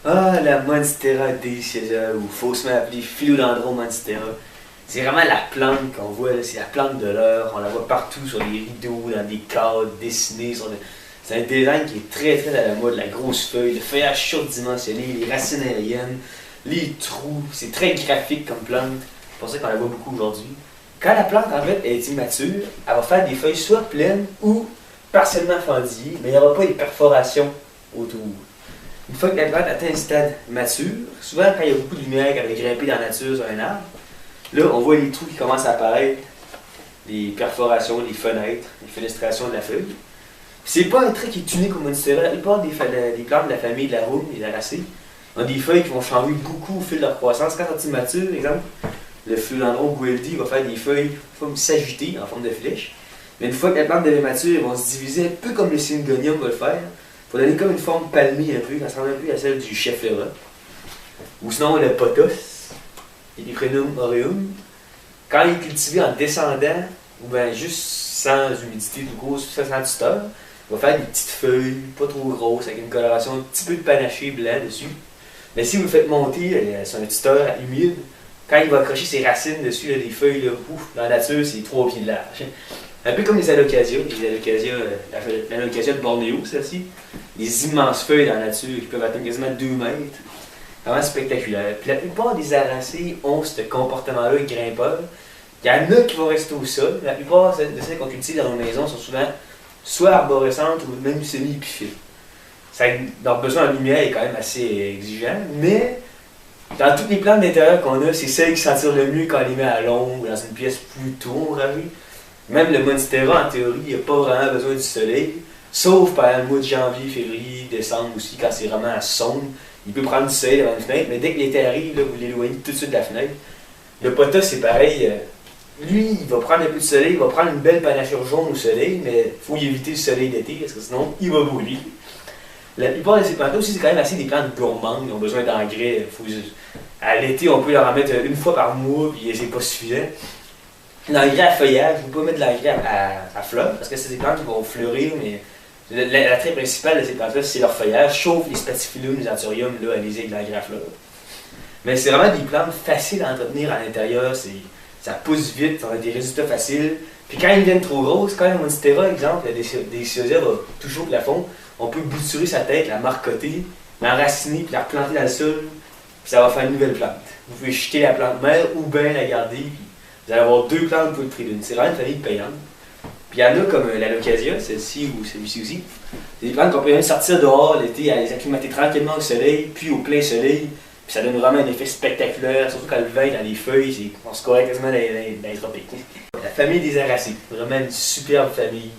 Ah, la Monstera deliciosa, ou faussement appelée Philodendron Monstera. C'est vraiment la plante qu'on voit, là, c'est la plante de l'heure. On la voit partout sur les rideaux, dans des cadres dessinés. C'est un design qui est très très à la mode, la grosse feuille, le feuillage surdimensionné, les racines aériennes, les trous. C'est très graphique comme plante. C'est pour ça qu'on la voit beaucoup aujourd'hui. Quand la plante en fait est immature, elle va faire des feuilles soit pleines ou partiellement fendillées, mais il n'y aura pas de perforation autour. Une fois que la plante atteint un stade mature, souvent quand il y a beaucoup de lumière, quand elle est grimpée dans la nature sur un arbre, là on voit les trous qui commencent à apparaître, les perforations, les fenêtres, les fenestrations de la feuille. C'est pas un trait qui est unique au monstera. La plupart des plantes de la famille de la roume et de la racée ont des feuilles qui vont changer beaucoup au fil de leur croissance. Quand elles sont matures, exemple, le philodendron Gueldi va faire des feuilles comme s'agiter en forme de flèche. Mais une fois que la plante devient mature, elles vont se diviser un peu comme le Syngonium va le faire, pour donner comme une forme palmée un peu, qui ressemble un peu à celle du chef-lera. Ou sinon le pothos, Erythrinium aureum. Quand il est cultivé en descendant, ou bien juste sans humidité tout court, sans tuteur, il va faire des petites feuilles, pas trop grosses, avec une coloration un petit peu de panaché blanc dessus. Mais si vous le faites monter sur un tuteur humide, quand il va accrocher ses racines dessus, là, des feuilles, là, ouf, dans la nature, c'est 3 pieds de large. Un peu comme les alocasias, l'alocasia de Bornéo, celle-ci. Les immenses feuilles dans la nature qui peuvent atteindre quasiment 2 mètres. Vraiment spectaculaire. Puis la plupart des aracées ont ce comportement-là grimpeur. Il y en a qui vont rester au sol. La plupart de celles qu'on cultive dans nos maisons sont souvent soit arborescentes ou même semi-épiphytes. Leur besoin en lumière est quand même assez exigeant, mais dans toutes les plantes d'intérieur qu'on a, c'est celles qui s'attirent le mieux quand on les met à l'ombre, dans une pièce plutôt ombragée. Même le monstera, en théorie, il n'a pas vraiment besoin du soleil, sauf par le mois de janvier, février, décembre aussi, quand c'est vraiment sombre. Il peut prendre du soleil devant une fenêtre, mais dès que l'été arrive, là, vous l'éloignez tout de suite de la fenêtre. Le pothos, c'est pareil. Lui, il va prendre un peu de soleil, il va prendre une belle panachure jaune au soleil, mais il faut y éviter le soleil d'été, parce que sinon, il va brûler. La plupart de ces plantes aussi, c'est quand même assez des plantes gourmandes, ils ont besoin d'engrais. À l'été, on peut leur en mettre une fois par mois, puis c'est pas suffisant. L'engrais à feuillage, vous pouvez mettre de l'engrais à fleurs, parce que c'est des plantes qui vont fleurir, mais l'attrait principal de ces plantes-là, c'est leur feuillage, sauf les spathiphyllum, les anthuriums, là, allez-y avec de l'engrais à fleurs. Mais c'est vraiment des plantes faciles à entretenir à l'intérieur, ça pousse vite, on a des résultats faciles. Puis quand ils deviennent trop grosses, quand un monstera, exemple, des cyosia va toucher au plafond, on peut bouturer sa tête, la marcoter, l'enraciner, puis la replanter dans le sol, puis ça va faire une nouvelle plante. Vous pouvez jeter la plante mère ou bien la garder, puis vous allez avoir 2 plantes pour le prix d'une. C'est vraiment une famille payante. Puis il y en a comme l'alocasia, celle-ci ou celui-ci aussi. C'est des plantes qu'on peut même sortir dehors l'été, à les acclimater tranquillement au soleil, puis au plein soleil. Puis ça donne vraiment un effet spectaculaire, surtout quand le vin est dans les feuilles, on se croirait quasiment dans les tropiques. La famille des aracées, vraiment une superbe famille.